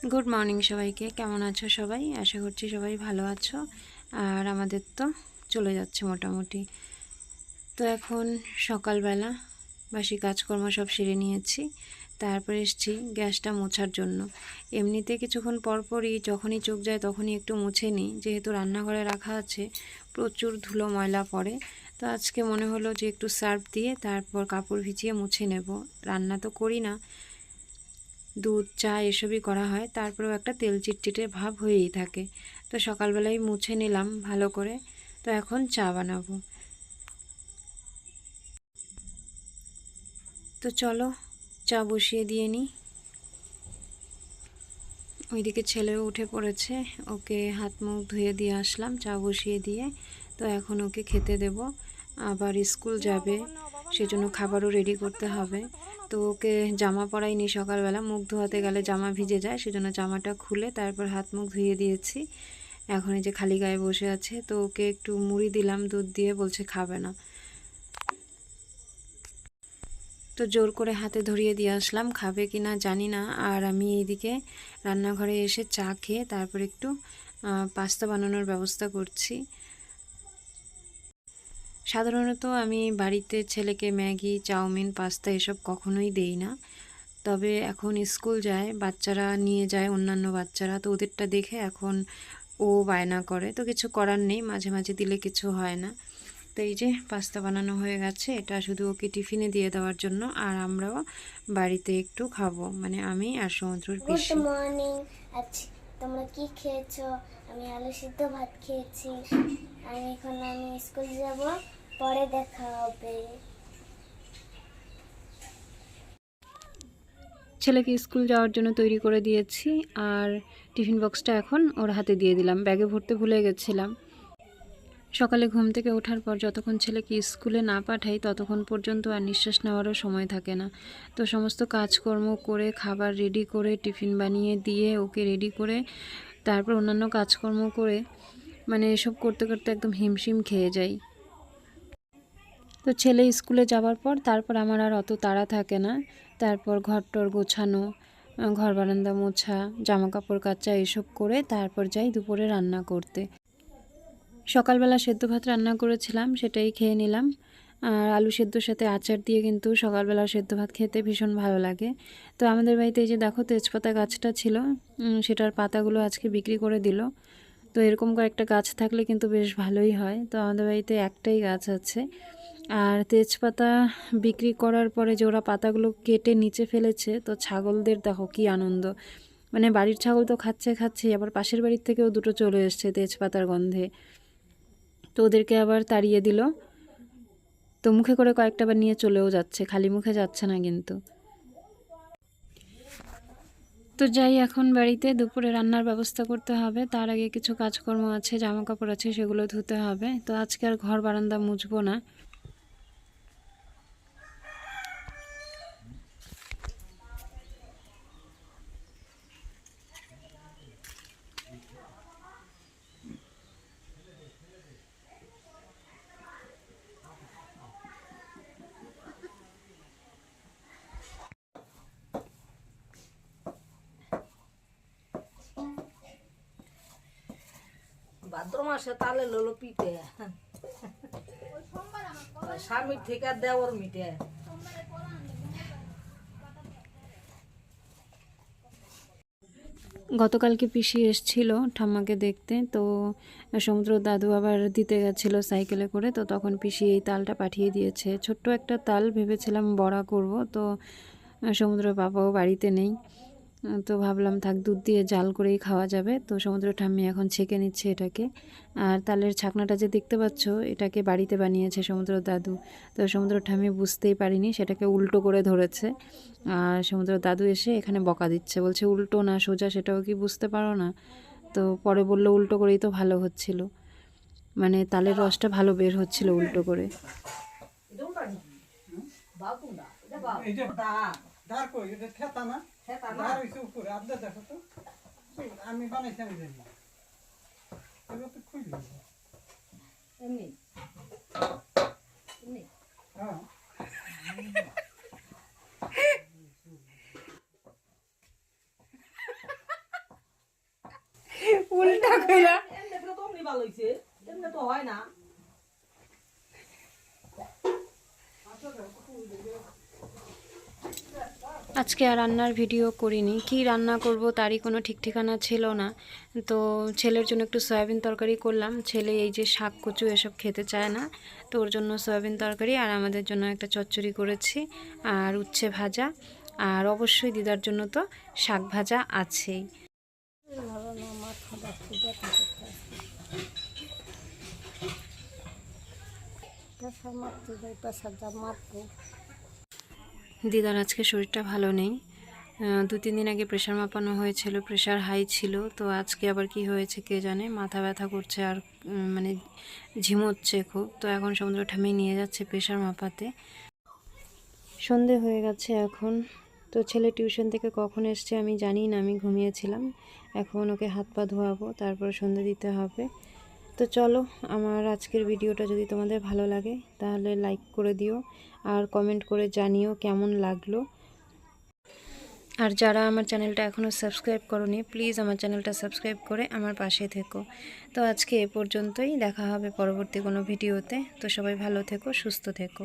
Good morning সবাইকে। কেমন আছো সবাই? আশা করছি সবাই ভালো আছো। আর আমাদের তো চলে যাচ্ছে মোটামুটি। তো এখন সকালবেলা বাসি কাজকর্ম সব সেরে নিয়েছি, তারপরে এসেছি গ্যাসটা মোছার জন্য। এমনিতে কিছুক্ষণ পরপরই যখনই চোখ যায় তখনই একটু মুছে নিই, যেহেতু রান্নাঘরে রাখা আছে প্রচুর ধুলো ময়লা পড়ে। তো আজকে মনে হলো যে একটু সার্ফ দিয়ে তারপর কাপড় ভিজিয়ে মুছে নেব। রান্না তো করি না, দুধ চা এসবই করা হয়, তারপরেও একটা তেল চিটচিটে ভাব হয়েই থাকে। তো সকালবেলায় মুছে নিলাম ভালো করে। তো এখন চা বানাবো। তো চলো চা বসিয়ে দিয়ে নিই। ওইদিকে ছেলেও উঠে পড়েছে, ওকে হাত মুখ ধুয়ে দিয়ে আসলাম চা বসিয়ে দিয়ে। তো এখন ওকে খেতে দেব, আবার স্কুল যাবে, সেজন্য খাবারও রেডি করতে হবে। তো ওকে জামা পরাইনি সকালবেলা, মুখ ধোয়াতে গেলে জামা ভিজে যায়, সেজন্য জামাটা খুলে তারপর হাত মুখ ধুয়ে দিয়েছি। এখন এই যে খালি গায়ে বসে আছে, তো ওকে একটু মুড়ি দিলাম দুধ দিয়ে, বলছে খাবে না। তো জোর করে হাতে ধরিয়ে দিয়ে আসলাম, খাবে কি না জানি না। আর আমি এইদিকে রান্নাঘরে এসে চা খেয়ে তারপর একটু পাস্তা বানানোর ব্যবস্থা করছি। সাধারণত আমি বাড়িতে ছেলেকে ম্যাগি চাউমিন পাস্তা এসব কখনোই দেই না, তবে এখন স্কুল যায়, বাচ্চারা নিয়ে যায়, অন্যান্য বাচ্চারা, তো ওদেরটা দেখে এখন ও বায়না করে। তো কিছু করার নেই, মাঝে মাঝে দিলে কিছু হয় না। তো এই যে পাস্তা বানানো হয়ে গেছে, এটা শুধু ওকে টিফিনে দিয়ে দেওয়ার জন্য, আর আমরাও বাড়িতে একটু খাবো, মানে আমি আর সমুদ্রের পিসি। Good morning. আজ তোমরা কি খেয়েছো? আমি আলু সিদ্ধ ভাত খেয়েছি। আমি স্কুল যাব, পরে দেখা হবে। ছেলেকে স্কুল যাওয়ার জন্য তৈরি করে দিয়েছি, আর টিফিন বক্সটা এখন ওর হাতে দিয়ে দিলাম, ব্যাগে ভরতে ভুলে গেছিলাম। সকালে ঘুম থেকে ওঠার পর যতক্ষণ ছেলেকে স্কুলে না পাঠাই ততক্ষণ পর্যন্ত আর নিঃশ্বাস নেওয়ারও সময় থাকে না। তো সমস্ত কাজকর্ম করে খাবার রেডি করে টিফিন বানিয়ে দিয়ে ওকে রেডি করে তারপর অন্যান্য কাজকর্ম করে, মানে এসব করতে করতে একদম হিমশিম খেয়ে যাই। তো ছেলে স্কুলে যাওয়ার পর তারপর আমার আর অত তাড়া থাকে না। তারপর ঘরটর গোছানো, ঘর বারান্দা মোছা, জামা কাপড় কাচা এসব করে তারপর যাই দুপুরে রান্না করতে। সকালবেলা সেদ্ধ ভাত রান্না করেছিলাম, সেটাই খেয়ে নিলাম। আর আলু সেদ্ধর সাথে আচার দিয়ে কিন্তু সকালবেলা সেদ্ধ ভাত খেতে ভীষণ ভালো লাগে। তো আমাদের বাড়িতে এই যে দেখো তেজপাতা গাছটা ছিল, সেটার পাতাগুলো আজকে বিক্রি করে দিল। তো এরকম কয়েকটা গাছ থাকলে কিন্তু বেশ ভালোই হয়। তো আমাদের বাড়িতে একটাই গাছ আছে। আর তেজপাতা বিক্রি করার পরে যে ওরা পাতাগুলো কেটে নিচে ফেলেছে, তো ছাগলদের দেখো কি আনন্দ, মানে বাড়ির ছাগল তো খাচ্ছে খাচ্ছে, আবার পাশের বাড়ির থেকেও দুটো চলে এসছে তেজপাতার গন্ধে। তো ওদেরকে আবার তাড়িয়ে দিল। তো মুখে করে কয়েকটা বার নিয়ে চলেও যাচ্ছে, খালি মুখে যাচ্ছে না কিন্তু। তো যাই এখন বাড়িতে, দুপুরে রান্নার ব্যবস্থা করতে হবে, তার আগে কিছু কাজকর্ম আছে, জামা কাপড় আছে, সেগুলো ধুতে হবে। তো আজকে আর ঘর বারান্দা মুছবো না। ভাদ্র মাসে তালে ললো পিঠে স্বামীর থেকে দেওয়ার মিটে। গতকালকে পিসি এসেছিল ঠাম্মাকে দেখতে, তো সমুদ্র দাদু আবার দিতে গেছিল সাইকেলে করে, তো তখন পিসি এই তালটা পাঠিয়ে দিয়েছে। ছোট্ট একটা তাল, ভেবেছিলাম বড়া করব, তো সমুদ্র বাবাও বাড়িতে নেই, তো ভাবলাম থাক দুধ দিয়ে জাল করেই খাওয়া যাবে। তো সমুদ্র ঠাম্মি এখন ছেঁকে নিচ্ছে এটাকে। আর তালের ছাকনাটা যে দেখতে পাচ্ছ, এটাকে বাড়িতে বানিয়েছে সমুদ্র দাদু। তো সমুদ্র ঠাম্মি বুঝতেই পারিনি, সেটাকে উল্টো করে ধরেছে। আর সমুদ্র দাদু এসে এখানে বকা দিচ্ছে, বলছে উল্টো না সোজা সেটাও কি বুঝতে পারো না। তো পরে বললো উল্টো করেই তো ভালো হচ্ছিল, মানে তালের রসটা ভালো বের হচ্ছিল উল্টো করে। আমি বানাইছি এমনি এমনি হ্যাঁ। এমনি তো অমনি ভালো হইছে, এমনি তো হয় না। আজকে আর রান্নার ভিডিও করিনি, কি রান্না করব তারই কোনো ঠিক ঠিকানা ছিল না। তো ছেলের জন্য একটু সয়াবিন তরকারি করলাম, ছেলে এই যে শাক কচু এসব খেতে চায় না, তো ওর জন্য সয়াবিন তরকারি, আর আমাদের জন্য একটা চচ্চড়ি করেছি, আর উচ্ছে ভাজা, আর অবশ্যই দিদার জন্য তো শাক ভাজা আছেই। ভালো না, মাথা ব্যথা ব্যথা প্রেশার মারতে যাই, প্রেশার যা মারবো। দিদার আজকে শরীরটা ভালো নেই, 2-3 দিন আগে প্রেশার মাপানো হয়েছিল, প্রেশার হাই ছিল, তো আজকে আবার কি হয়েছে কে জানে, মাথা ব্যথা করছে আর মানে ঝিমোচ্ছে খুব। তো এখন সমুদ্র ঠামেই নিয়ে যাচ্ছে প্রেশার মাপাতে। সন্ধে হয়ে গেছে এখন, তো ছেলে টিউশন থেকে কখন এসছে আমি জানি না, আমি ঘুমিয়েছিলাম। এখন ওকে হাত পা ধোয়াবো, তারপর সন্ধে দিতে হবে। তো চলো, আমার আজকের ভিডিওটা যদি তোমাদের ভালো লাগে তাহলে লাইক করে দিও, আর কমেন্ট করে জানিও কেমন লাগলো। আর যারা আমার চ্যানেলটা এখনও সাবস্ক্রাইব করোনি, প্লিজ আমার চ্যানেলটা সাবস্ক্রাইব করে আমার পাশে থেকো। তো আজকে এ পর্যন্তই, দেখা হবে পরবর্তী কোনো ভিডিওতে। তো সবাই ভালো থেকো, সুস্থ থেকো।